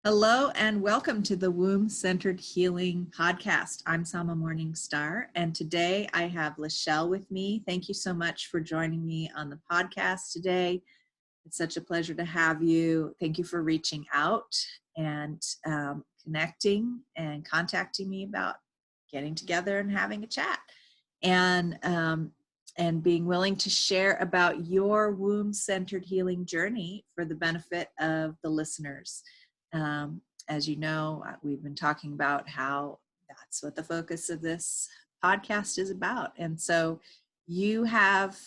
Hello and welcome to the Womb-Centered Healing Podcast. I'm Sama Morningstar, and today I have LaChelle with me. Thank you so much for joining me on the podcast today. It's such a pleasure to have you. Thank you for reaching out and connecting and contacting me about getting together and having a chat, and being willing to share about your womb-centered healing journey for the benefit of the listeners. As you know, we've been talking about how that's what the focus of this podcast is about. And so you have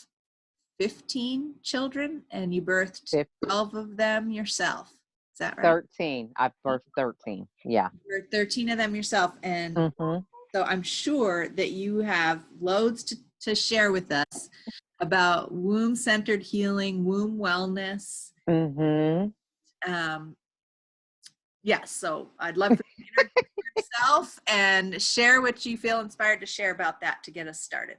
15 children and you birthed 12 of them yourself. Is that right? 13. I've birthed 13. Yeah. You birthed 13 of them yourself. And so I'm sure that you have loads to share with us about womb-centered healing, womb wellness. Yes, so I'd love for you to introduce yourself and share what you feel inspired to share about that to get us started.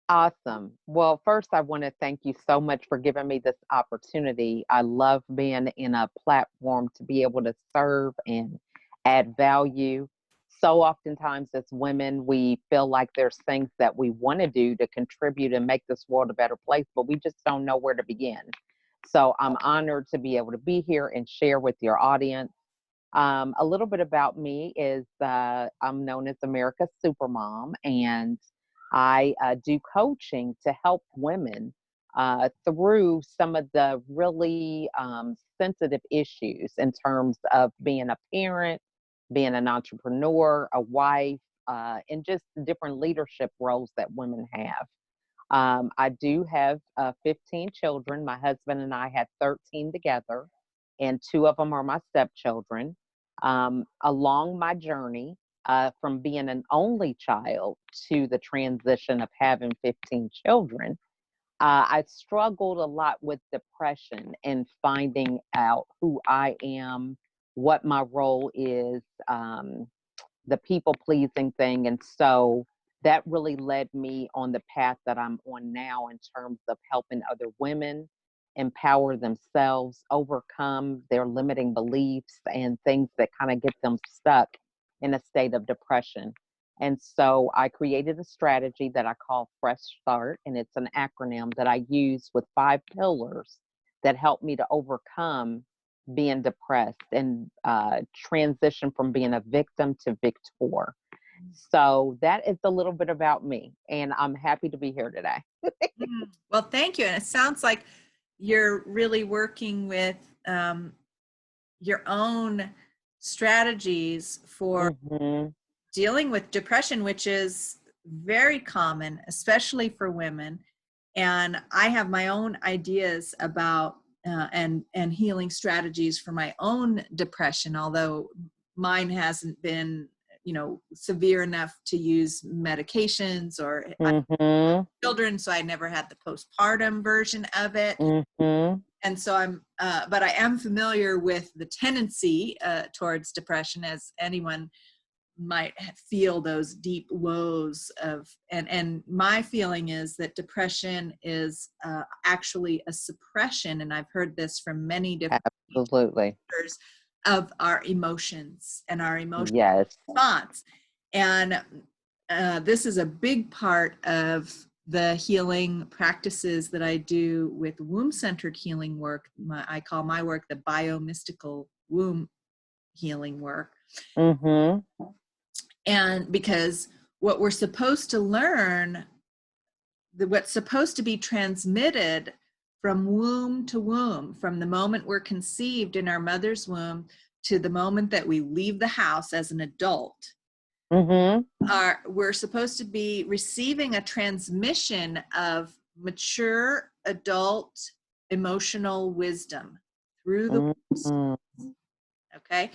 Awesome. Well, first, I want to thank you so much for giving me this opportunity. I love being in a platform to be able to serve and add value. So oftentimes as women, we feel like there's things that we want to do to contribute and make this world a better place, but we just don't know where to begin. So I'm honored to be able to be here and share with your audience. A little bit about me is I'm known as America's Supermom, and I do coaching to help women through some of the really sensitive issues in terms of being a parent, being an entrepreneur, a wife, and just the different leadership roles that women have. I do have 15 children. My husband and I had 13 together, and 2 of them are my stepchildren. Along my journey, from being an only child to the transition of having 15 children, I struggled a lot with depression and finding out who I am, what my role is, the people-pleasing thing. And so that really led me on the path that I'm on now in terms of helping other women empower themselves, overcome their limiting beliefs and things that kind of get them stuck in a state of depression. And so I created a strategy that I call Fresh Start, and it's an acronym that I use with 5 pillars that help me to overcome being depressed and transition from being a victim to victor. So that is a little bit about me, and I'm happy to be here today. Well, thank you. And it sounds like you're really working with your own strategies for dealing with depression, which is very common, especially for women. And I have my own ideas about and healing strategies for my own depression, although mine hasn't been, severe enough to use medications or children, so I never had the postpartum version of it. And so but I am familiar with the tendency towards depression, as anyone might feel those deep lows of, and my feeling is that depression is actually a suppression, and I've heard this from many different leaders, of our emotions and our emotional response. And this is a big part of the healing practices that I do with womb-centered healing work. I call my work the biomystical womb healing work. And because what we're supposed to learn, what's supposed to be transmitted from womb to womb, from the moment we're conceived in our mother's womb to the moment that we leave the house as an adult, we're supposed to be receiving a transmission of mature adult emotional wisdom through the womb. Okay?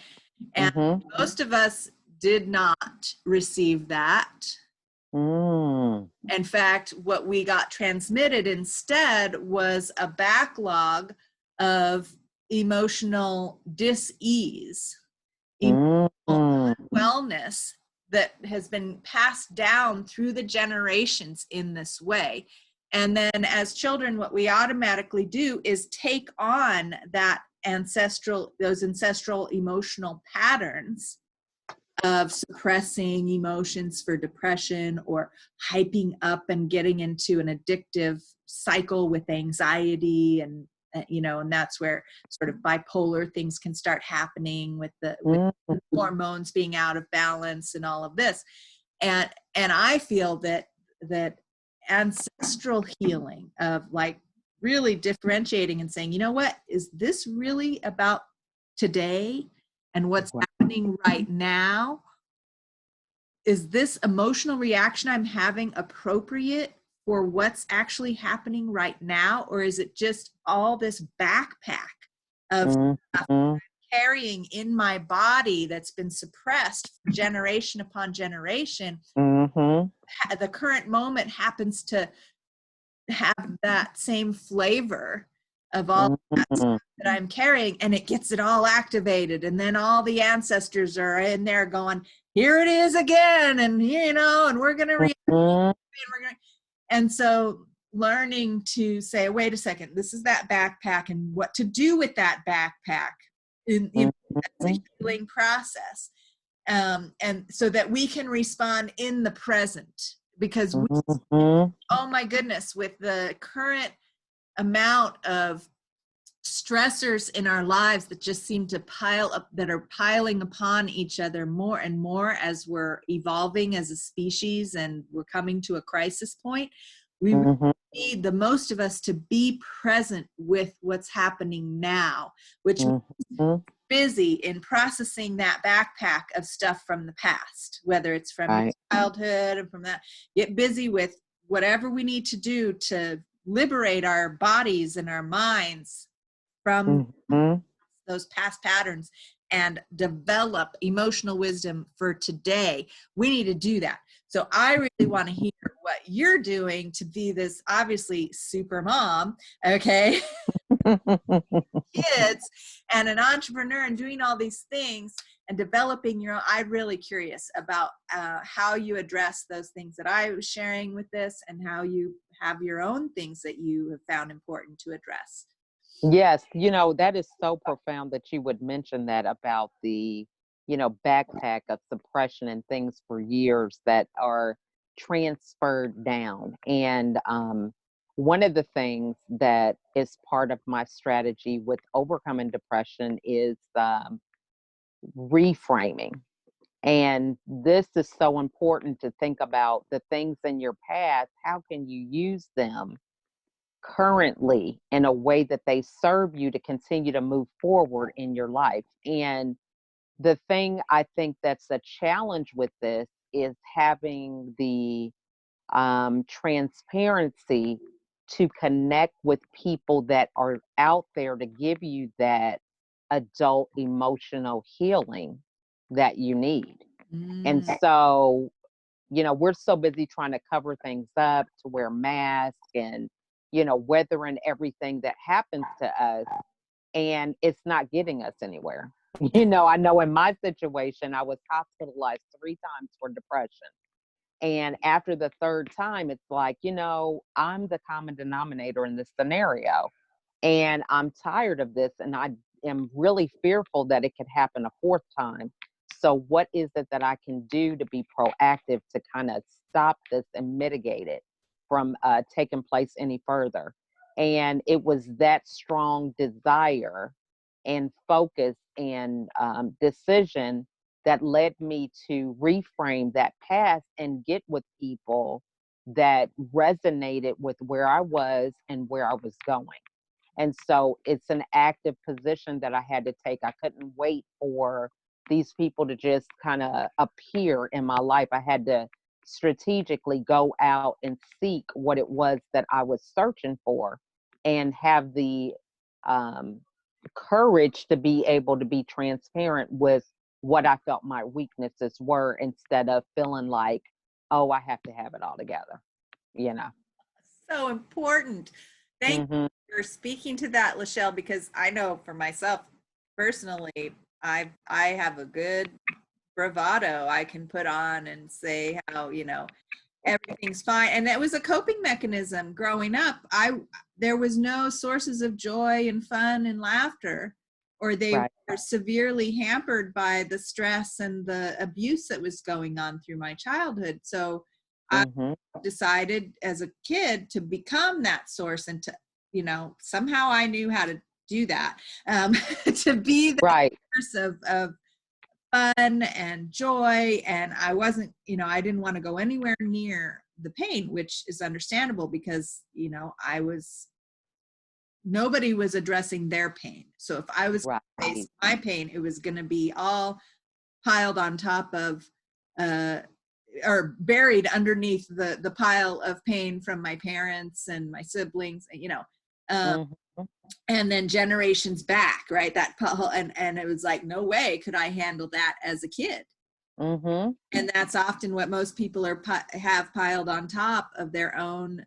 And most of us did not receive that. In fact, what we got transmitted instead was a backlog of emotional dis-ease, emotional unwellness that has been passed down through the generations in this way. And then as children, what we automatically do is take on that those ancestral emotional patterns of suppressing emotions for depression, or hyping up and getting into an addictive cycle with anxiety, and and that's where sort of bipolar things can start happening with the hormones being out of balance and all of this. And I feel that ancestral healing of like really differentiating and saying, you know what, is this really about today and what's happening right now? Is this emotional reaction I'm having appropriate for what's actually happening right now? Or is it just all this backpack of stuff I'm carrying in my body that's been suppressed generation upon generation? The current moment happens to have that same flavor of all that stuff that I'm carrying, and it gets it all activated, and then all the ancestors are in there going, here it is again, and and we're gonna react, and so learning to say, wait a second, this is that backpack, and what to do with that backpack in that's a healing process, and so that we can respond in the present, because oh my goodness, with the current amount of stressors in our lives that just seem to pile up, that are piling upon each other more and more as we're evolving as a species and we're coming to a crisis point, we need, the most of us, to be present with what's happening now, which means busy in processing that backpack of stuff from the past, whether it's from childhood and from that. Get busy with whatever we need to do to liberate our bodies and our minds from those past patterns and develop emotional wisdom for today. We need to do that. So I really want to hear what you're doing to be this obviously super mom, okay, kids, and an entrepreneur, and doing all these things and developing your own. I'm really curious about how you address those things that I was sharing with this, and how you have your own things that you have found important to address. Yes, that is so profound that you would mention that about the, backpack of suppression and things for years that are transferred down. And one of the things that is part of my strategy with overcoming depression is reframing. And this is so important to think about the things in your past. How can you use them currently in a way that they serve you to continue to move forward in your life? And the thing I think that's a challenge with this is having the transparency to connect with people that are out there to give you that adult emotional healing that you need. And so, we're so busy trying to cover things up, to wear masks and, weathering everything that happens to us, and it's not getting us anywhere. I know in my situation, I was hospitalized 3 times for depression. And after the 3rd time, it's like, I'm the common denominator in this scenario. And I'm tired of this. And I am really fearful that it could happen a 4th time. So what is it that I can do to be proactive to kind of stop this and mitigate it from taking place any further? And it was that strong desire and focus and decision that led me to reframe that past and get with people that resonated with where I was and where I was going. And so it's an active position that I had to take. I couldn't wait for these people to just kind of appear in my life. I had to strategically go out and seek what it was that I was searching for, and have the courage to be able to be transparent with what I felt my weaknesses were, instead of feeling like, oh, I have to have it all together, So important. Thank you for speaking to that, LaChelle, because I know for myself personally, I have a good bravado I can put on and say how, everything's fine. And it was a coping mechanism growing up. There was no sources of joy and fun and laughter or they Right. were severely hampered by the stress and the abuse that was going on through my childhood. So I Mm-hmm. decided as a kid to become that source, and to, somehow I knew how to do that, to be the Right. source of fun and joy. And I wasn't, I didn't want to go anywhere near the pain, which is understandable because, nobody was addressing their pain. So if I was Right. going to face my pain, it was going to be all piled on top of, or buried underneath the pile of pain from my parents and my siblings, um, Mm-hmm. and then generations back, right? And it was like, no way could I handle that as a kid. Mm-hmm. And that's often what most people have piled on top of their own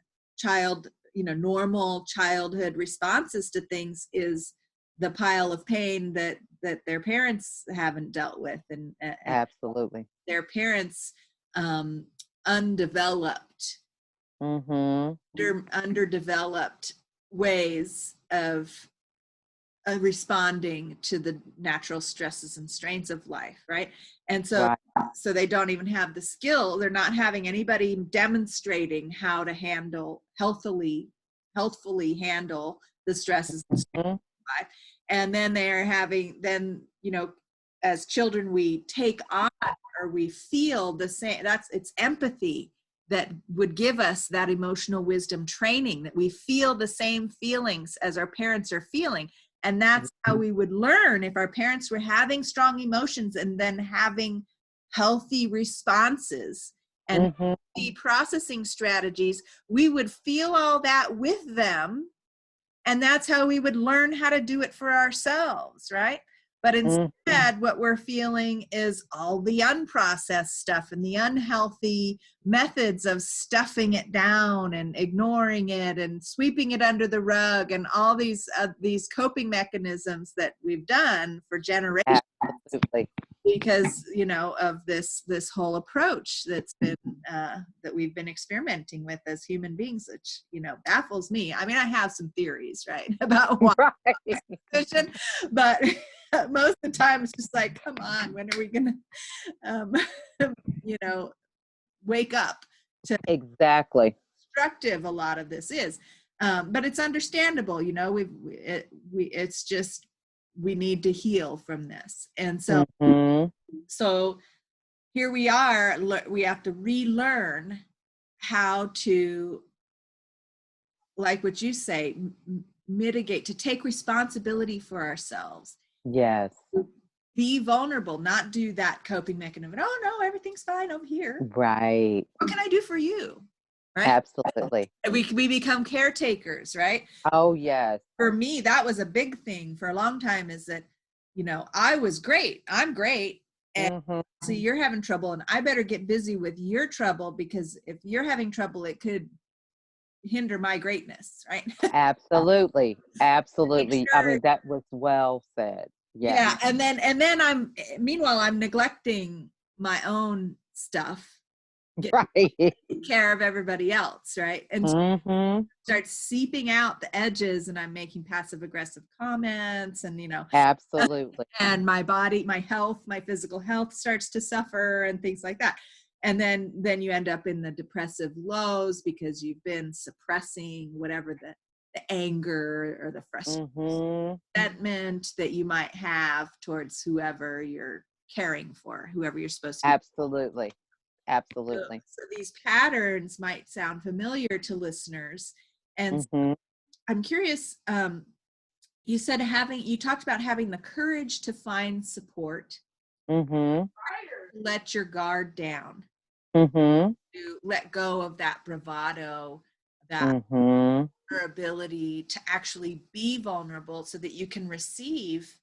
normal childhood responses to things, is the pile of pain that their parents haven't dealt with, and Absolutely. their parents undeveloped, Mm-hmm. underdeveloped ways of responding to the natural stresses and strains of life, right? And so Right. so they don't even have the skill. They're not having anybody demonstrating how to healthfully handle the stresses and strains Mm-hmm. of life. And then as children, we take on, or we feel the same. It's empathy that would give us that emotional wisdom training, that we feel the same feelings as our parents are feeling. And that's how we would learn. If our parents were having strong emotions and then having healthy responses and Mm-hmm. healthy processing strategies, we would feel all that with them. And that's how we would learn how to do it for ourselves, right? But instead, what we're feeling is all the unprocessed stuff and the unhealthy methods of stuffing it down and ignoring it and sweeping it under the rug, and all these coping mechanisms that we've done for generations, Absolutely. because of this whole approach that's been that we've been experimenting with as human beings, which baffles me. I mean, I have some theories, right, about why, Right. but most of the time it's just like, come on, when are we gonna wake up to Exactly. destructive a lot of this is. But it's understandable. It's just, we need to heal from this. And so Mm-hmm. so here we are, we have to relearn how to, like what you say, mitigate, to take responsibility for ourselves, Yes. be vulnerable, not do that coping mechanism. Oh no, everything's fine over here. Right. What can I do for you? Right? Absolutely. We become caretakers, right? Oh, yes. For me, that was a big thing for a long time, is that, I was great. I'm great. And Mm-hmm. so you're having trouble, and I better get busy with your trouble, because if you're having trouble, it could hinder my greatness, right? Absolutely. Absolutely. I Sure. mean, that was well said. Yes. Yeah. And then meanwhile, I'm neglecting my own stuff, Right. take care of everybody else, right? And Mm-hmm. start seeping out the edges, and I'm making passive aggressive comments, and Absolutely. and my body, my health, my physical health starts to suffer, and things like that. And then you end up in the depressive lows, because you've been suppressing whatever the anger or the frustration, Mm-hmm. resentment that you might have towards whoever you're caring for, whoever you're supposed to be. Absolutely. Absolutely. So these patterns might sound familiar to listeners. And Mm-hmm. I'm curious, you talked about having the courage to find support, Mm-hmm. let your guard down, Mm-hmm. to let go of that bravado, that Mm-hmm. ability to actually be vulnerable, so that you can receive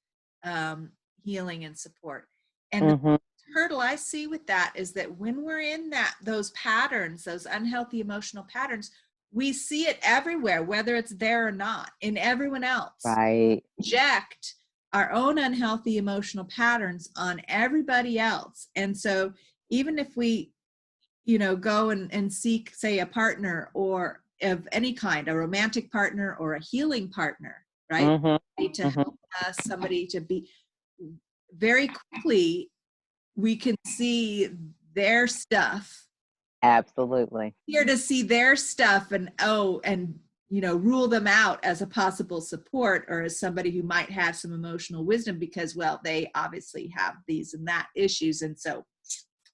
healing and support. And the Mm-hmm. hurdle I see with that is that when we're in those patterns, those unhealthy emotional patterns, we see it everywhere, whether it's there or not, in everyone else. Right. Project our own unhealthy emotional patterns on everybody else. And so even if we go and seek, say, a partner, or of any kind, a romantic partner or a healing partner, right? Somebody to help us, somebody to be very quickly, we can see their stuff. Absolutely. Here to see their stuff and rule them out as a possible support or as somebody who might have some emotional wisdom because, well, they obviously have these and that issues, and so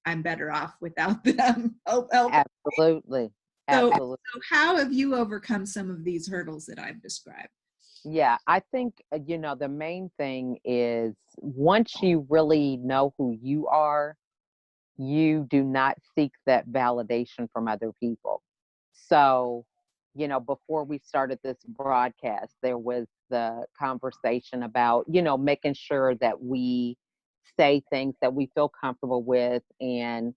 I'm better off without them. Absolutely. So how have you overcome some of these hurdles that I've described? Yeah, I think, the main thing is once you really know who you are, you do not seek that validation from other people. So, before we started this broadcast, there was the conversation about, making sure that we say things that we feel comfortable with and,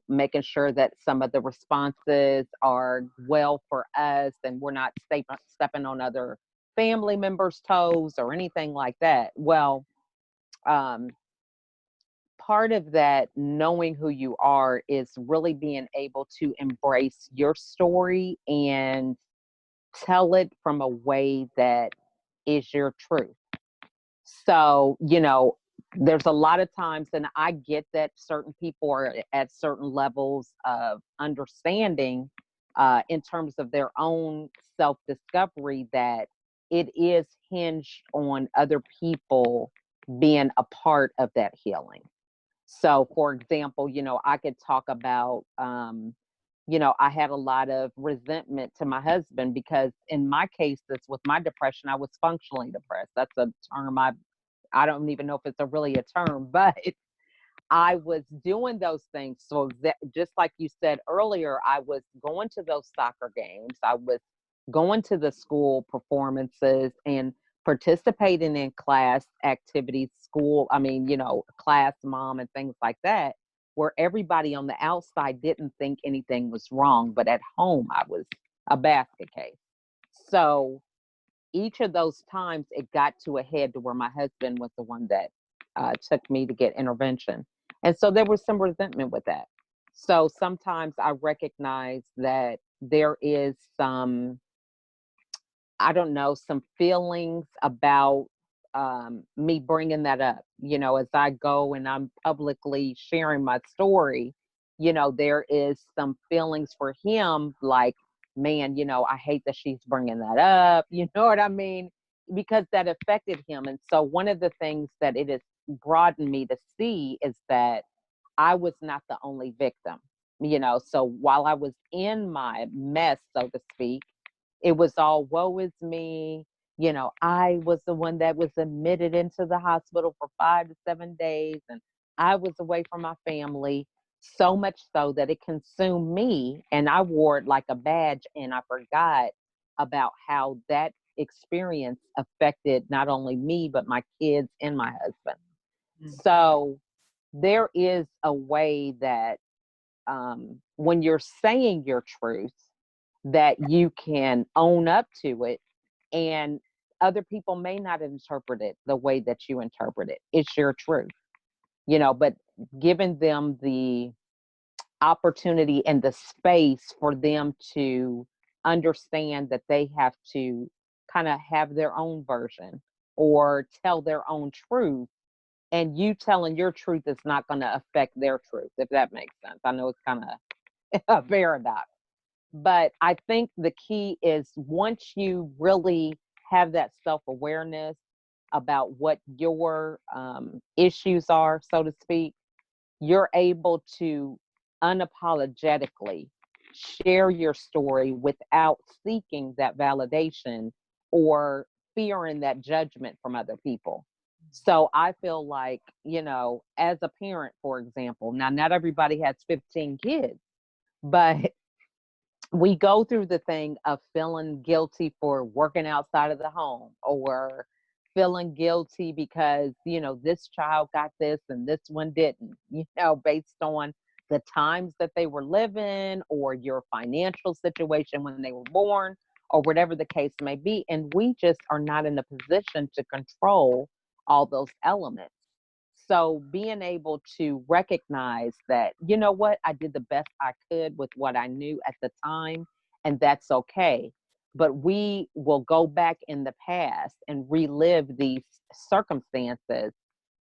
making sure that some of the responses are well for us and we're not stepping on other family members' toes or anything like that. Well, um, part of that knowing who you are is really being able to embrace your story and tell it from a way that is your truth. So, there's a lot of times, and I get that certain people are at certain levels of understanding in terms of their own self discovery, that it is hinged on other people being a part of that healing. So, for example, I could talk about, I had a lot of resentment to my husband because in my cases with my depression, I was functionally depressed. That's a term I don't even know if it's really a term, but I was doing those things. So that, just like you said earlier, I was going to those soccer games. I was going to the school performances and participating in class activities, class mom and things like that, where everybody on the outside didn't think anything was wrong. But at home, I was a basket case. So each of those times it got to a head to where my husband was the one that took me to get intervention. And so there was some resentment with that. So sometimes I recognize that there is some, I don't know, some feelings about me bringing that up, as I go and I'm publicly sharing my story, there is some feelings for him like, man, I hate that she's bringing that up. You know what I mean? Because that affected him. And so one of the things that it has broadened me to see is that I was not the only victim, so while I was in my mess, so to speak, it was all woe is me. I was the one that was admitted into the hospital for 5 to 7 days, and I was away from my family, so much so that it consumed me, and I wore it like a badge, and I forgot about how that experience affected not only me, but my kids and my husband. So there is a way that when you're saying your truth, that you can own up to it, and other people may not interpret it the way that you interpret it. It's your truth, but giving them the opportunity and the space for them to understand that they have to kind of have their own version or tell their own truth, and you telling your truth is not going to affect their truth, if that makes sense. I know it's kind of a paradox, but I think the key is once you really have that self-awareness about what your issues are, so to speak, you're able to unapologetically share your story without seeking that validation or fearing that judgment from other people. So I feel like, as a parent, for example, now not everybody has 15 kids, but we go through the thing of feeling guilty for working outside of the home or feeling guilty because, this child got this and this one didn't, based on the times that they were living or your financial situation when they were born or whatever the case may be. And we just are not in a position to control all those elements. So being able to recognize that, you know what, I did the best I could with what I knew at the time, and that's okay. but we will go back in the past and relive these circumstances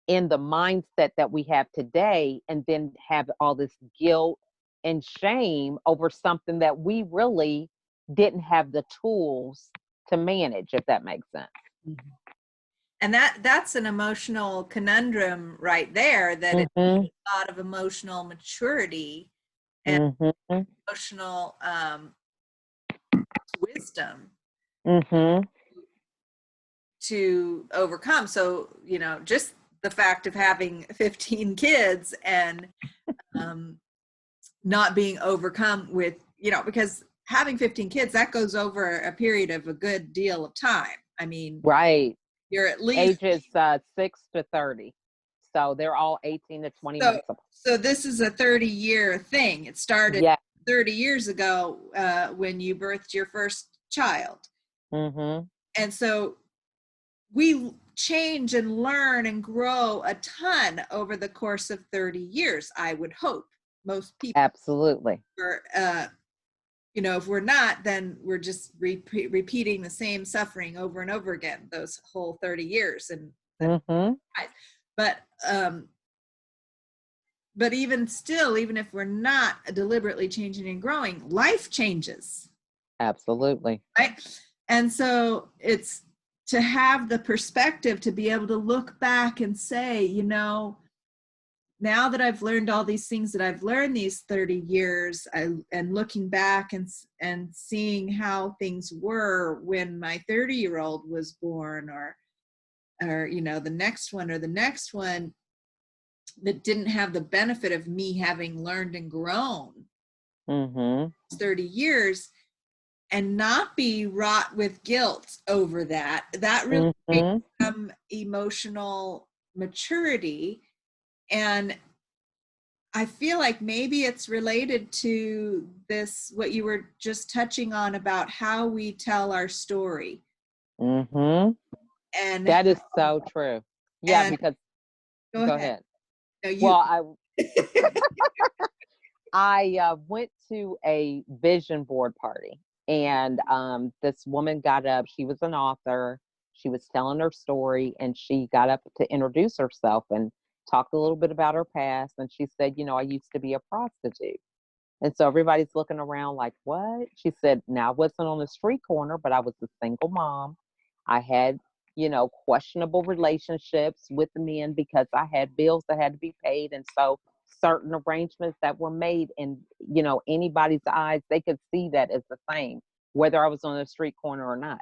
in the mindset that we have today, and then have all this guilt and shame over something that we really didn't have the tools to manage, if that makes sense. And that's an emotional conundrum right there, that it takes a lot of emotional maturity and emotional wisdom to overcome. So, just the fact of having 15 kids and not being overcome with, because having 15 kids, that goes over a period of a good deal of time. I mean, right. You're at least ages 6 to 30. So they're all 18 to 20 months apart. So this is a 30-year thing. It started 30 years ago when you birthed your first child. And so we change and learn and grow a ton over the course of 30 years, I would hope. Most people. Absolutely. If we're not, then we're just repeating the same suffering over and over again, those whole 30 years. But even still, even if we're not deliberately changing and growing, life changes. Absolutely. Right. And so it's to have the perspective to be able to look back and say, now that I've learned all these things that I've learned these 30 years, and looking back and seeing how things were when my 30-year-old was born, or the next one that didn't have the benefit of me having learned and grown 30 years, and not be wrought with guilt over that really takes some emotional maturity. And I feel like maybe it's related to this, what you were just touching on about how we tell our story. And that is so true. Yeah, because go ahead. No, I went to a vision board party, and this woman got up. She was an author. She was telling her story, and she got up to introduce herself and talked a little bit about her past. And she said, I used to be a prostitute. And so everybody's looking around like, what? She said, now I wasn't on the street corner, but I was a single mom. I had, questionable relationships with the men because I had bills that had to be paid. And so certain arrangements that were made in, anybody's eyes, they could see that as the same, whether I was on the street corner or not.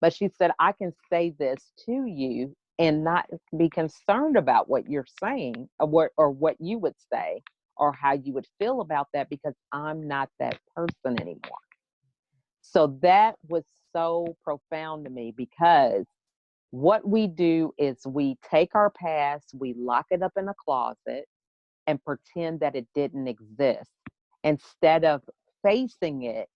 But she said, I can say this to you and not be concerned about what you're saying, or what you would say, or how you would feel about that, because I'm not that person anymore. So that was so profound to me, because what we do is we take our past, we lock it up in a closet and pretend that it didn't exist, instead of facing it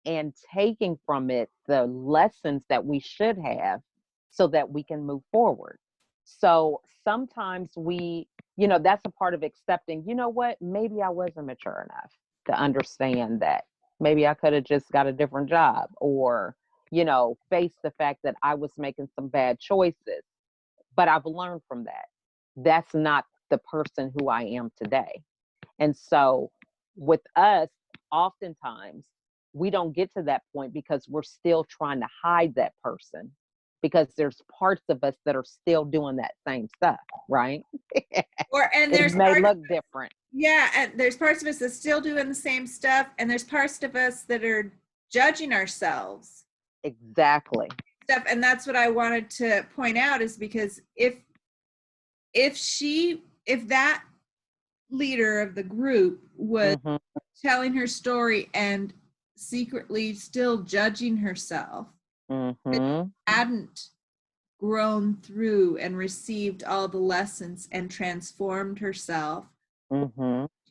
and taking from it the lessons that we should have so that we can move forward. So sometimes that's a part of accepting, what, maybe I wasn't mature enough to understand that. Maybe I could have just got a different job, or, face the fact that I was making some bad choices. But I've learned from that. That's not the person who I am today. And so with us, oftentimes, we don't get to that point because we're still trying to hide that person, because there's parts of us that are still doing that same stuff, right? And it may look different. Yeah, and there's parts of us that still doing the same stuff, and there's parts of us that are judging ourselves. Exactly. And that's what I wanted to point out, is because if that leader of the group was telling her story and secretly still judging herself, hadn't grown through and received all the lessons and transformed herself.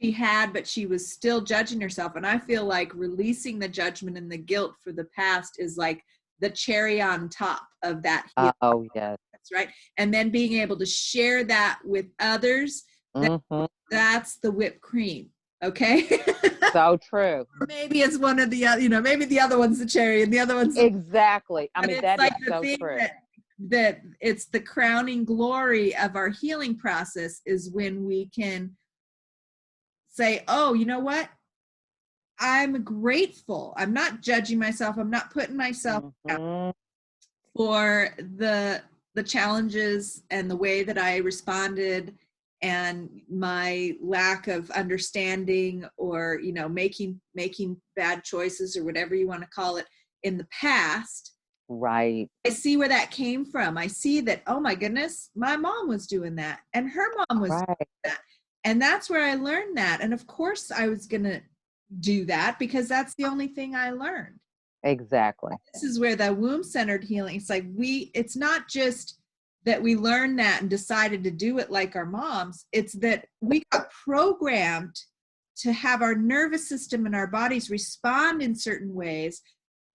She had, but she was still judging herself. And I feel like releasing the judgment and the guilt for the past is like the cherry on top of that healing. Oh, yes. That's right. And then being able to share that with others, that's the whipped cream. Okay. So true. Maybe it's one of the, maybe the other one's the cherry and the other one's Exactly. I but mean, it's that is like the so thing true. that it's the crowning glory of our healing process is when we can say, oh, you know what? I'm grateful. I'm not judging myself. I'm not putting myself down Mm-hmm. for the challenges and the way that I responded and my lack of understanding or making bad choices or whatever you want to call it in the past. Right. I see where that came from. I see that, oh my goodness, my mom was doing that and her mom was doing Right. that. And that's where I learned that. And of course I was going to do that because that's the only thing I learned. Exactly. This is where the womb-centered healing, it's like it's not just that we learned that and decided to do it like our moms. It's that we got programmed to have our nervous system and our bodies respond in certain ways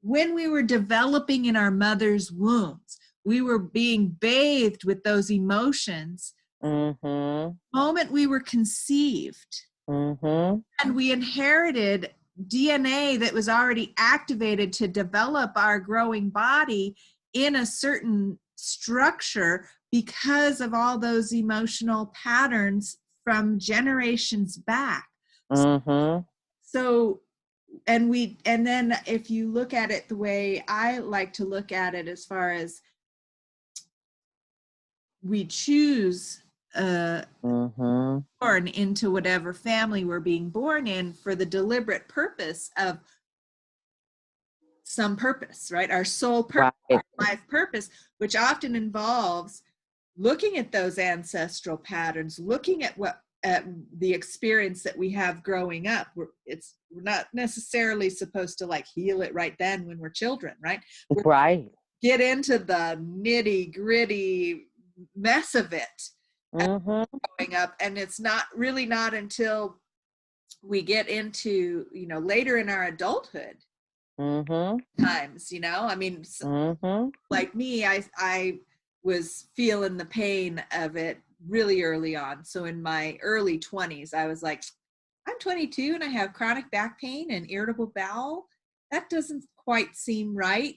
when we were developing in our mother's wombs. We were being bathed with those emotions Mm-hmm. the moment we were conceived. Mm-hmm. And we inherited DNA that was already activated to develop our growing body in a certain structure because of all those emotional patterns from generations back. Mm-hmm. So, and then if you look at it the way I like to look at it, as far as we choose Mm-hmm. born into whatever family we're being born in for the deliberate purpose of some purpose, right? Our soul purpose, Right. our life purpose, which often involves looking at those ancestral patterns, looking at at the experience that we have growing up. We're not necessarily supposed to like heal it right then when we're children, right? We're Right. get into the nitty gritty mess of it Mm-hmm. growing up, and it's not until we get into later in our adulthood Mm-hmm. times. I mean, Mm-hmm. like me, I was feeling the pain of it really early on. So in my early 20s, I was like, I'm 22 and I have chronic back pain and irritable bowel. That doesn't quite seem right.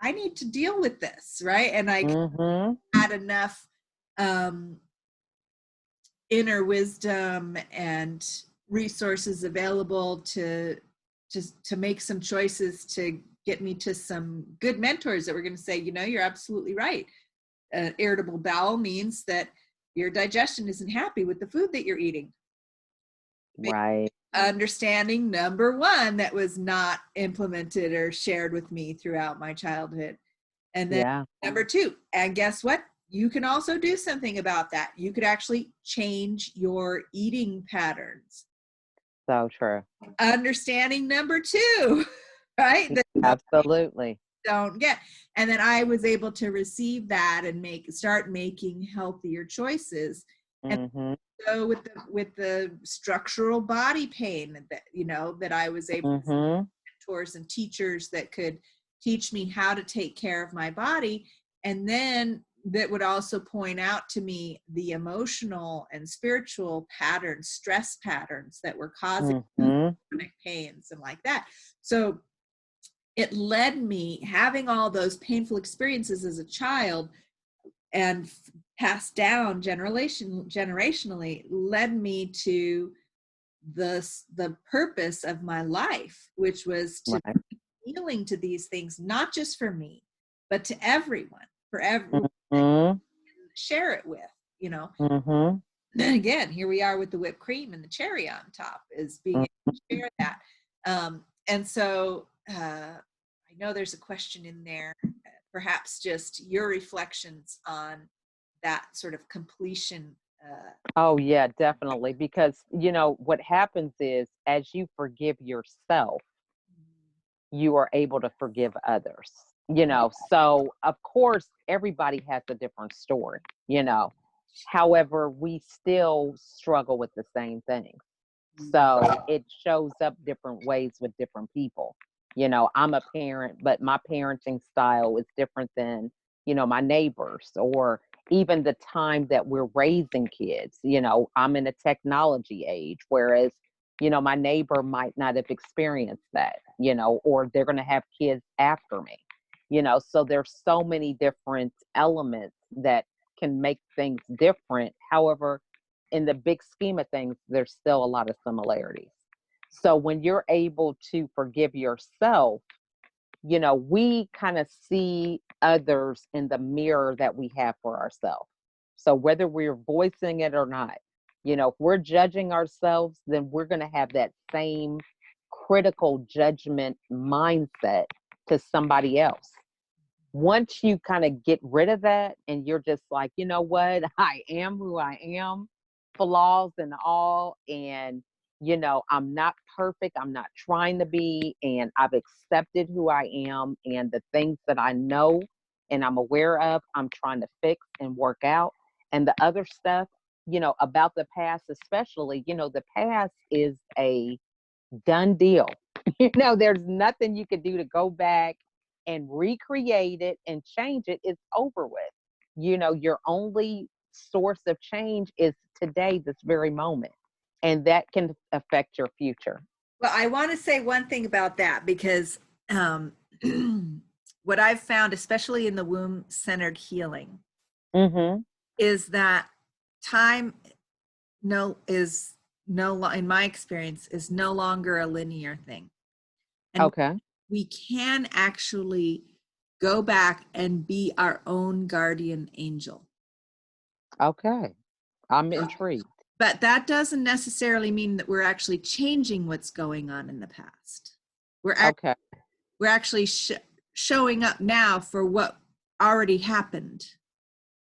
I need to deal with this, right? And I Mm-hmm. had enough um, inner wisdom and resources available to make some choices to get me to some good mentors that were going to say, you're absolutely right. Irritable bowel means that your digestion isn't happy with the food that you're eating. Right. Understanding number one that was not implemented or shared with me throughout my childhood. And then Yeah. number two, and guess what? You can also do something about that. You could actually change your eating patterns. So true. Understanding number two, right? That Absolutely. don't get. And then I was able to receive that and start making healthier choices. And Mm-hmm. so with the structural body pain that that I was able to Mm-hmm. mentors and teachers that could teach me how to take care of my body, and then that would also point out to me the emotional and spiritual patterns, stress patterns that were causing Mm-hmm. chronic pains and like that. So it led me, having all those painful experiences as a child and passed down generationally, led me to the purpose of my life, which was to Right. healing to these things, not just for me, but to everyone, for everyone Mm-hmm. share it with. Mm-hmm. Then again, here we are with the whipped cream and the cherry on top, is being able to share that. And so I know there's a question in there, perhaps just your reflections on that sort of completion. Oh, yeah, definitely. Because, what happens is as you forgive yourself, you are able to forgive others. So of course, everybody has a different story. However, we still struggle with the same things. So it shows up different ways with different people. I'm a parent, but my parenting style is different than, my neighbors, or even the time that we're raising kids. I'm in a technology age, whereas My neighbor might not have experienced that, or they're going to have kids after me, so there's so many different elements that can make things different. However, in the big scheme of things, there's still a lot of similarities. So when you're able to forgive yourself, we kind of see others in the mirror that we have for ourselves. So whether we're voicing it or not, if we're judging ourselves, then we're going to have that same critical judgment mindset to somebody else. Once you kind of get rid of that and you're just like, you know what, I am who I am, flaws and all, and I'm not perfect. I'm not trying to be, and I've accepted who I am, and the things that I know and I'm aware of, I'm trying to fix and work out. And the other stuff, about the past, especially, the past is a done deal. There's nothing you can do to go back and recreate it and change it. It's over with. Your only source of change is today, this very moment. And that can affect your future. Well, I want to say one thing about that, because what I've found, especially in the womb-centered healing, is that time in my experience, is no longer a linear thing. And okay. We can actually go back and be our own guardian angel. Okay. I'm intrigued. But that doesn't necessarily mean that we're actually changing what's going on in the past. We're actually showing up now for what already happened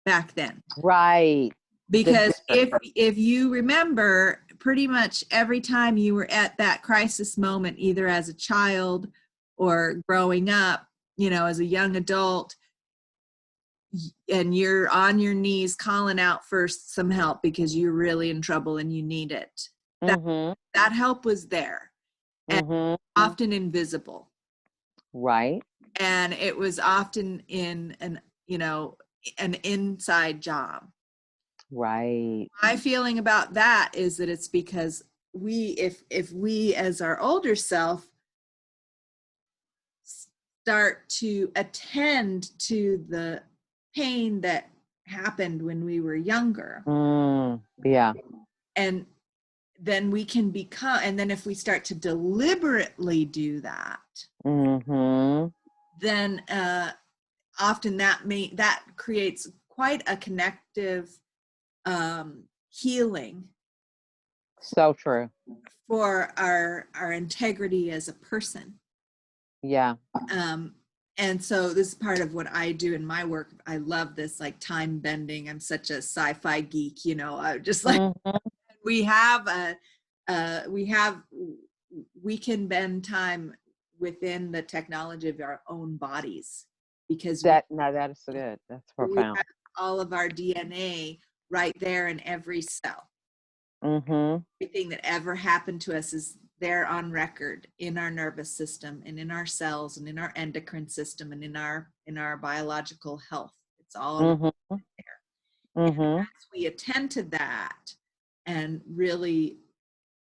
back then. Right. Because if you remember, pretty much every time you were at that crisis moment, either as a child or growing up, as a young adult, and you're on your knees calling out for some help because you're really in trouble and you need it. That help was there, and often invisible. Right. And it was often in an inside job. Right. My feeling about that is that it's because if we as our older self start to attend to the pain that happened when we were younger. Yeah. And then we can become, and then if we start to deliberately do that, then often that creates quite a connective healing. So true. For our integrity as a person. Yeah. And so this is part of what I do in my work. I love this, like, time bending. I'm such a sci-fi geek, I just like, we can bend time within the technology of our own bodies, because that is so good. That's profound. We have all of our DNA right there in every cell. Everything that ever happened to us is there on record in our nervous system and in our cells and in our endocrine system and in our biological health. It's all there. And as we attend to that and really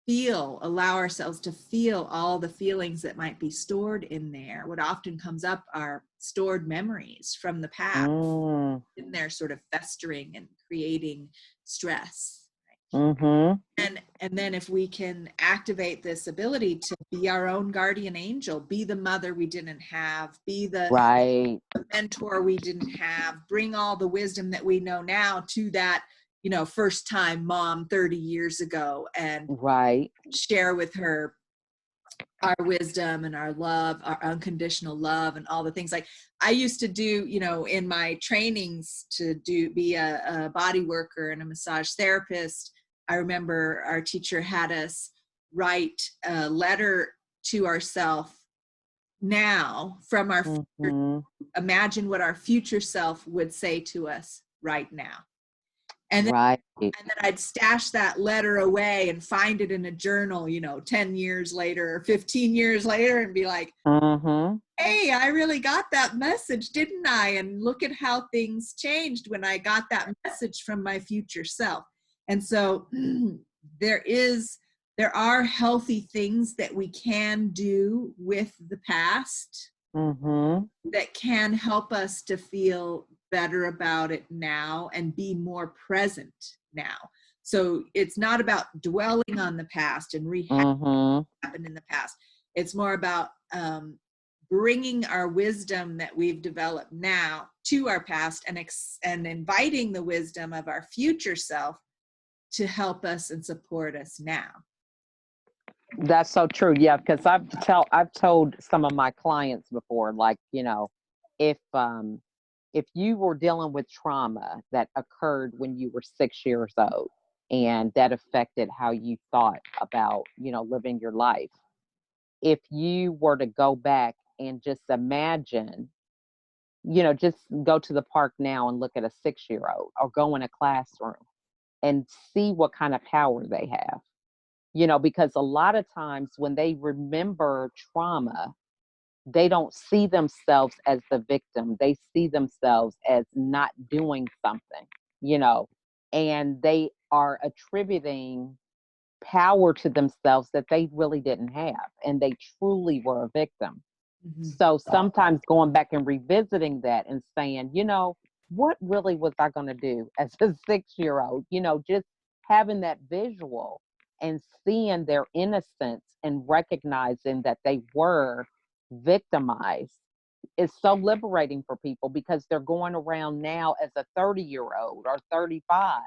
allow ourselves to feel all the feelings that might be stored in there, what often comes up are stored memories from the past, in there sort of festering and creating stress. And then if we can activate this ability to be our own guardian angel, be the mother we didn't have, be the mentor we didn't have, bring all the wisdom that we know now to that, first time mom 30 years ago, and share with her our wisdom and our love, our unconditional love, and all the things. Like I used to do, in my trainings to be a body worker and a massage therapist. I remember our teacher had us write a letter to ourselves now from our future. Imagine what our future self would say to us right now. And then, and then I'd stash that letter away and find it in a journal, 10 years later or 15 years later, and be like, hey, I really got that message, didn't I? And look at how things changed when I got that message from my future self. And so there's there are healthy things that we can do with the past that can help us to feel better about it now and be more present now. So it's not about dwelling on the past and rehabbing what happened in the past. It's more about bringing our wisdom that we've developed now to our past and inviting the wisdom of our future self to help us and support us now. That's so true. Yeah, because I've told some of my clients before, like, if you were dealing with trauma that occurred when you were 6 years old and that affected how you thought about, living your life, if you were to go back and just imagine, just go to the park now and look at a 6-year-old or go in a classroom and see what kind of power they have. Because a lot of times when they remember trauma, they don't see themselves as the victim. They see themselves as not doing something, and they are attributing power to themselves that they really didn't have, and they truly were a victim. So sometimes going back and revisiting that and saying, what really was I going to do as a 6-year-old? Just having that visual and seeing their innocence and recognizing that they were victimized is so liberating for people, because they're going around now as a 30-year-old or 35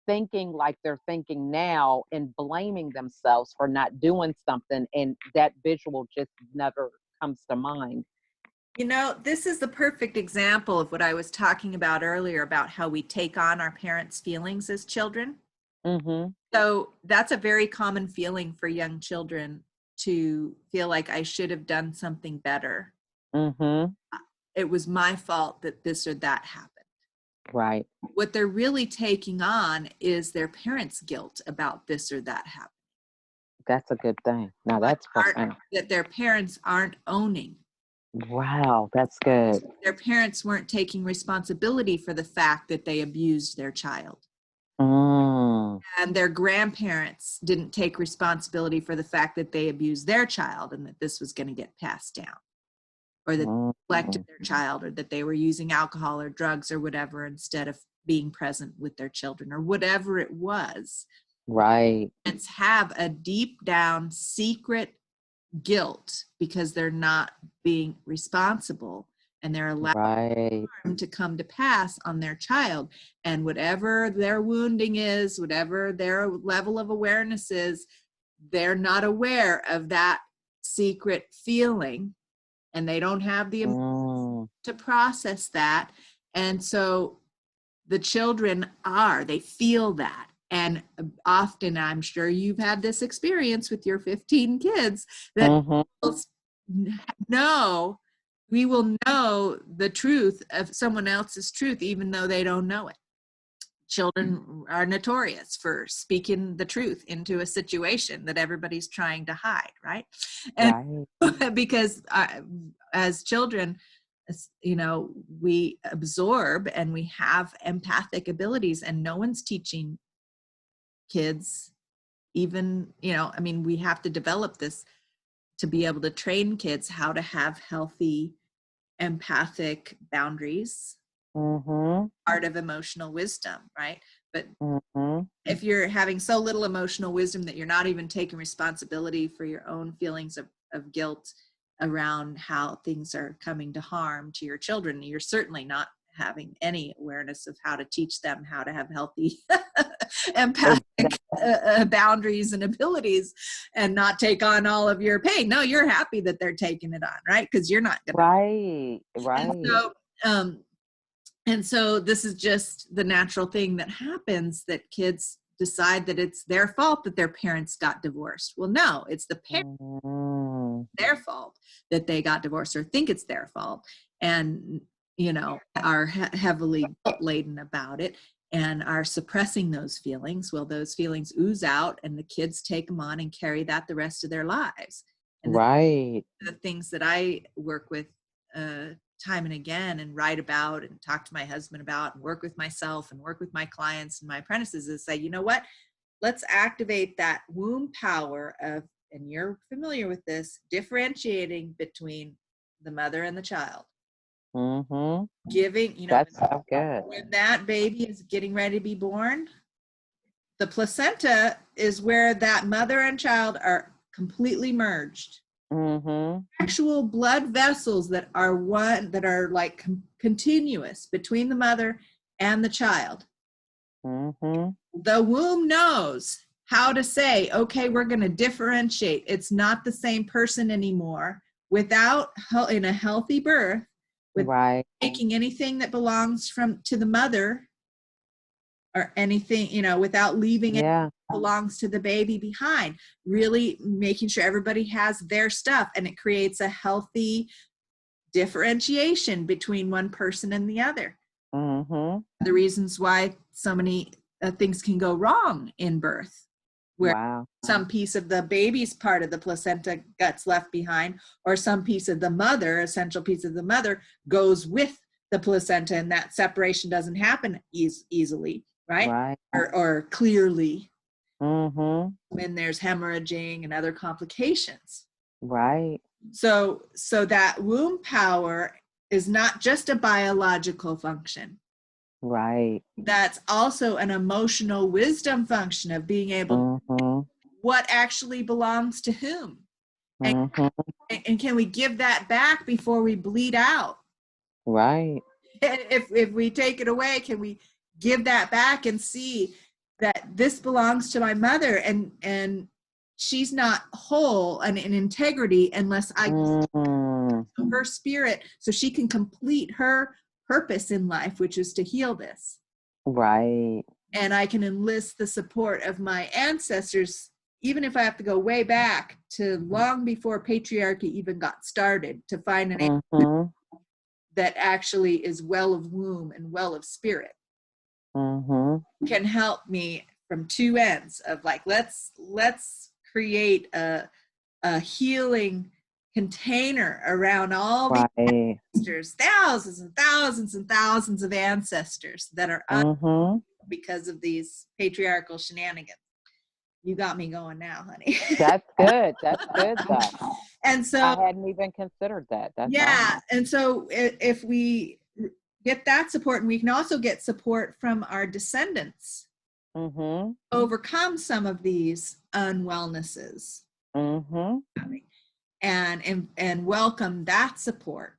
thinking like they're thinking now and blaming themselves for not doing something, and that visual just never comes to mind. This is the perfect example of what I was talking about earlier about how we take on our parents' feelings as children. So that's a very common feeling for young children, to feel like I should have done something better. It was my fault that this or that happened. Right. What they're really taking on is their parents' guilt about this or that happening. That's a good thing. Now that's profound. That their parents aren't owning. Wow, that's good. Their parents weren't taking responsibility for the fact that they abused their child. And their grandparents didn't take responsibility for the fact that they abused their child and that this was going to get passed down, or that they neglected their child, or that they were using alcohol or drugs or whatever instead of being present with their children, or whatever it was. Right. Parents have a deep down secret guilt because they're not being responsible, and they're allowing harm to come to pass on their child. And whatever their wounding is, whatever their level of awareness is, they're not aware of that secret feeling, and they don't have the emotions to process that. And so the children they feel that. And often, I'm sure you've had this experience with your 15 kids, that we will know the truth of someone else's truth, even though they don't know it. Children are notorious for speaking the truth into a situation that everybody's trying to hide, right? And because as children, we absorb and we have empathic abilities, and no one's teaching kids, even, we have to develop this to be able to train kids how to have healthy empathic boundaries, part of emotional wisdom, right? But if you're having so little emotional wisdom that you're not even taking responsibility for your own feelings of guilt around how things are coming to harm to your children, you're certainly not having any awareness of how to teach them how to have healthy empathic boundaries and abilities, and not take on all of your pain. No, you're happy that they're taking it on, right? Because you're not gonna. Right. And so this is just the natural thing that happens, that kids decide that it's their fault that their parents got divorced. Well, no, it's the parents' their fault that they got divorced, or think it's their fault, and are heavily guilt-laden about it and are suppressing those feelings. Well, those feelings ooze out, and the kids take them on and carry that the rest of their lives. And the things that I work with time and again, and write about, and talk to my husband about, and work with myself, and work with my clients and my apprentices, is say, you know what? let's activate that womb power of, and you're familiar with this, differentiating between the mother and the child. Giving, That's so good. when that baby is getting ready to be born, the placenta is where that mother and child are completely merged. Actual blood vessels that are like continuous between the mother and the child. The womb knows how to say, okay, we're going to differentiate. It's not the same person anymore. Without, in a healthy birth, without taking anything that belongs to the mother, or anything, without leaving it that belongs to the baby behind, really making sure everybody has their stuff, and it creates a healthy differentiation between one person and the other. The reasons why so many things can go wrong in birth, where some piece of the baby's part of the placenta gets left behind, or some piece of the mother, essential piece of the mother, goes with the placenta, and that separation doesn't happen easily, right? Or clearly, when there's hemorrhaging and other complications. So that womb power is not just a biological function. That's also an emotional wisdom function of being able to what actually belongs to whom. And can we give that back before we bleed out? If we take it away, can we give that back and see that this belongs to my mother, and she's not whole and in integrity unless I her spirit, so she can complete her purpose in life, which is to heal this. And I can enlist the support of my ancestors, even if I have to go way back to long before patriarchy even got started, to find an answer that actually is well of womb and well of spirit. Can help me from two ends of like, let's create a healing container around all these ancestors, thousands and thousands and thousands of ancestors that are because of these patriarchal shenanigans. You got me going now, honey. That's good. That's good. And so I hadn't even considered that. That's awesome. And so if we get that support, and we can also get support from our descendants, overcome some of these unwellnesses, and welcome that support,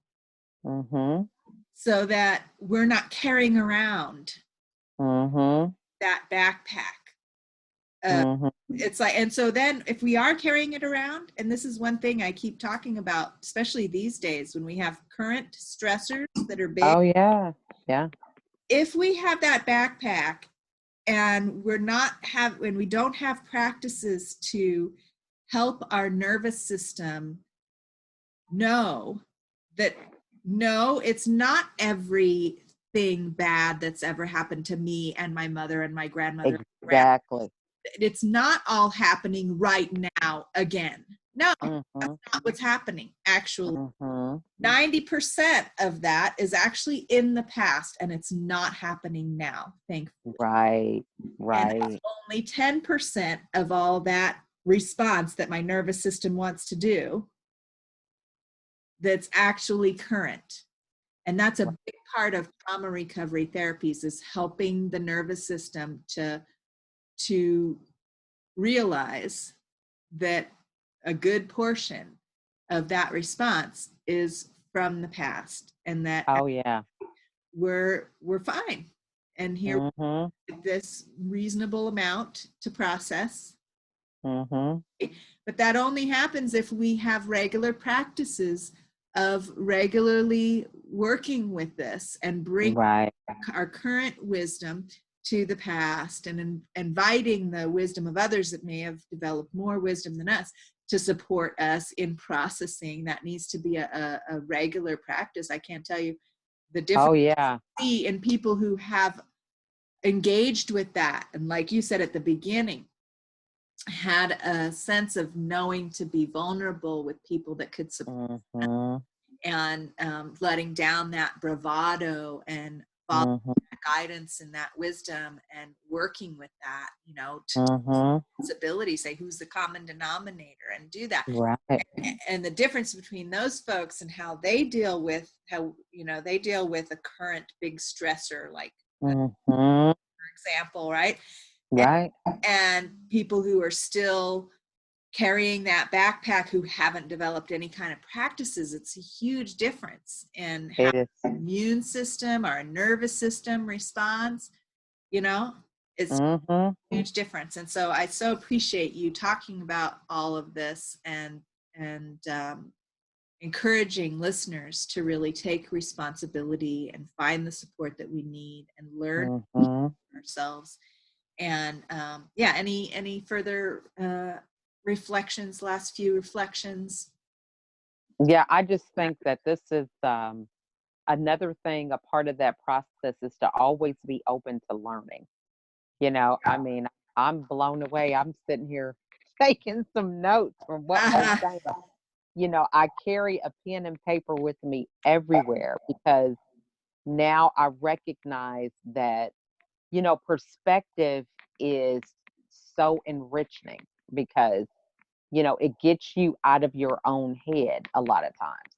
so that we're not carrying around that backpack. It's like, and so then if we are carrying it around, and this is one thing I keep talking about, especially these days when we have current stressors that are big. If we have that backpack and when we don't have practices to help our nervous system know that, no, it's not everything bad that's ever happened to me and my mother and my grandmother. It's not all happening right now again. No, that's not what's happening. Actually, 90% of that is actually in the past, and it's not happening now, thankfully. And only 10% of all that response that my nervous system wants to do that's actually current. And that's a big part of trauma recovery therapies, is helping the nervous system to realize that a good portion of that response is from the past, and that we're fine, and here this reasonable amount to process. But that only happens if we have regular practices of regularly working with this and bring our current wisdom to the past, and inviting the wisdom of others that may have developed more wisdom than us to support us in processing. That needs to be a regular practice. I can't tell you the difference I see in people who have engaged with that, and like you said at the beginning, had a sense of knowing to be vulnerable with people that could support them, and letting down that bravado and falling back guidance and that wisdom and working with that, you know, to Mhm. ability, say who's the common denominator and do that. Right. And the difference between those folks and how they deal with they deal with a current big stressor, like Mhm. for example, right? Right. And people who are still carrying that backpack who haven't developed any kind of practices, it's a huge difference in how It is. the immune system, our nervous system responds, you know, it's Mhm. a huge difference. And so I so appreciate you talking about all of this and encouraging listeners to really take responsibility and find the support that we need and learn Mhm. ourselves. And yeah, any further last few reflections? Yeah, I just think that this is another thing. A part of that process is to always be open to learning. I mean, I'm blown away. I'm sitting here taking some notes from what we're Uh-huh. saying. I carry a pen and paper with me everywhere because now I recognize that, perspective is so enriching because, it gets you out of your own head a lot of times.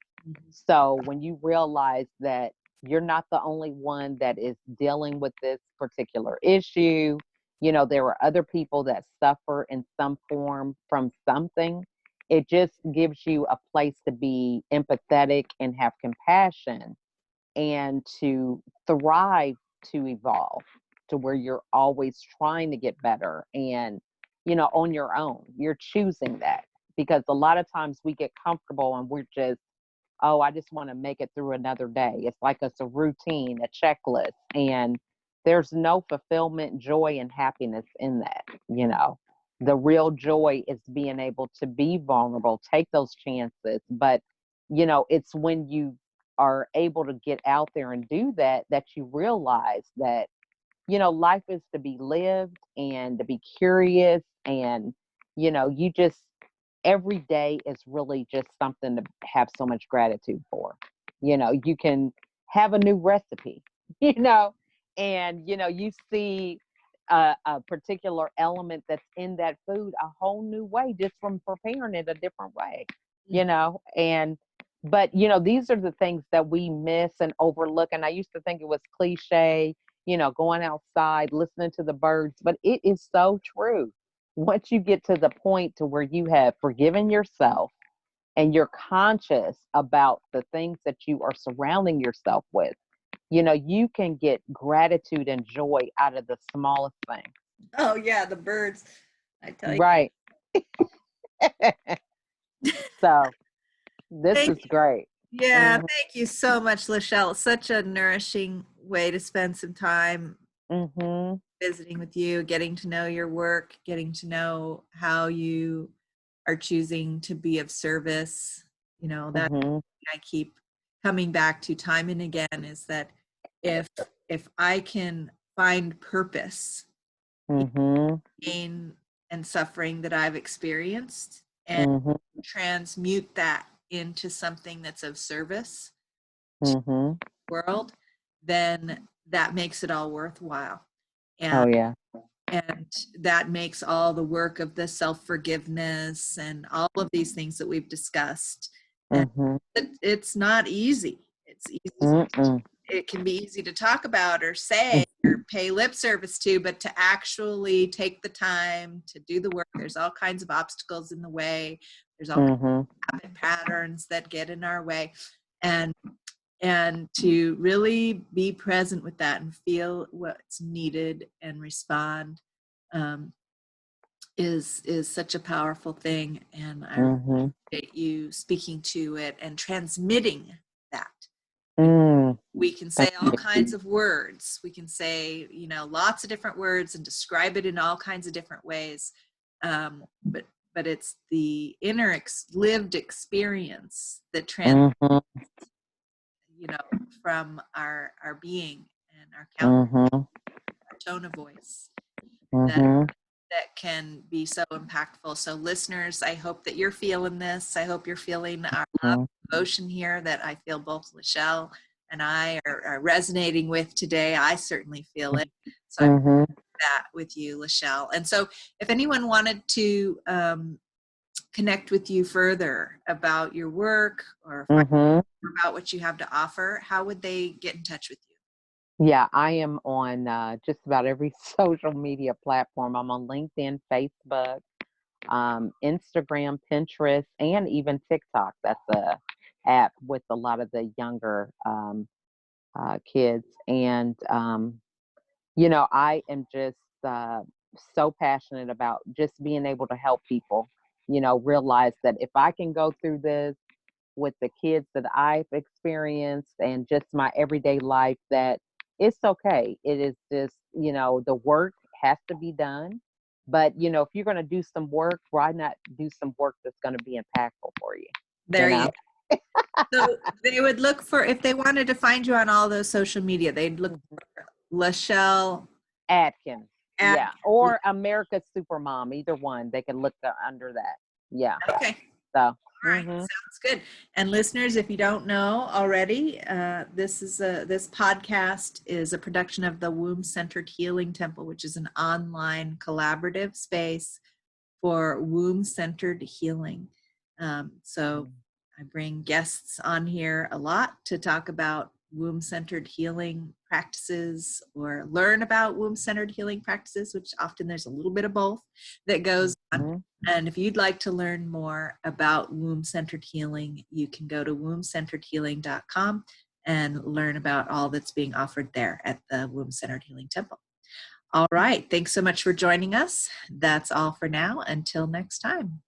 So when you realize that you're not the only one that is dealing with this particular issue, there are other people that suffer in some form from something. It just gives you a place to be empathetic and have compassion and to thrive, to evolve to where you're always trying to get better and, on your own. You're choosing that because a lot of times we get comfortable and we're just, oh, I just want to make it through another day. It's like it's a routine, a checklist, and there's no fulfillment, joy, and happiness in that. The real joy is being able to be vulnerable, take those chances. But, it's when you are able to get out there and do that that you realize that, life is to be lived and to be curious and, you just every day is really just something to have so much gratitude for. You can have a new recipe, you know, and you see a particular element that's in that food a whole new way just from preparing it a different way, and but these are the things that we miss and overlook. And I used to think it was cliche, going outside, listening to the birds, but it is so true once you get to the point to where you have forgiven yourself and you're conscious about the things that you are surrounding yourself with, you can get gratitude and joy out of the smallest thing. Oh yeah, the birds, I tell you. Right. So this Thank is great. Yeah, Hmm. thank you so much, LaChelle. Such a nourishing way to spend some time Hmm. visiting with you, getting to know your work, getting to know how you are choosing to be of service. That Hmm. I keep coming back to time and again is that if if I can find purpose in Hmm. pain and suffering that I've experienced and Hmm. transmute that into something that's of service Hmm. world, then that makes it all worthwhile. Oh And yeah. and that makes all the work of the self-forgiveness and all of these things that we've discussed. And Hmm. it's not easy. It's easy. Mm-mm. It can be easy to talk about or say or pay lip service to, but to actually take the time to do the work, there's all kinds of obstacles in the way. There's all kinds Hmm. of habit patterns that get in our way. And to really be present with that and feel what's needed and respond um, is such a powerful thing. And I Hmm. appreciate you speaking to it and transmitting that. Mm. We can say Thank all you. kinds of words. We can say, lots of different words and describe it in all kinds of different ways. But it's the inner lived experience that Hmm. you know, from our being and our Hmm. tone of voice that Hmm. can be so impactful. So listeners, I hope that you're feeling this. I hope you're feeling our love Hmm. and devotion here that I feel both LaChelle and I are resonating with today. I certainly feel it. So I Mm-hmm. that with you, LaChelle. And so if anyone wanted to connect with you further about your work or find Mm-hmm. out about what you have to offer, how would they get in touch with you? Yeah, I am on just about every social media platform. I'm on LinkedIn, Facebook, Instagram, Pinterest, and even TikTok. That's a app with a lot of the younger kids. And I am just so passionate about just being able to help people. Realize that if I can go through this with the kids that I've experienced and just my everyday life, that it's okay. It is just, the work has to be done. But, if you're going to do some work, why not do some work that's going to be impactful for you? There you go. So they would look for, if they wanted to find you on all those social media, they'd look for LaChelle Atkins. Yeah. Adkins. Or America's Supermom, either one. They can look under that. Yeah. Okay. So, All right, sounds good. And listeners, if you don't know already, this podcast is a production of the Womb-Centered Healing Temple, which is an online collaborative space for womb-centered healing. So I bring guests on here a lot to talk about womb-centered healing practices or learn about womb-centered healing practices, which often there's a little bit of both that goes on. And if you'd like to learn more about womb-centered healing, you can go to wombcenteredhealing.com and learn about all that's being offered there at the Womb-Centered Healing Temple. All right. Thanks so much for joining us. That's all for now. Until next time.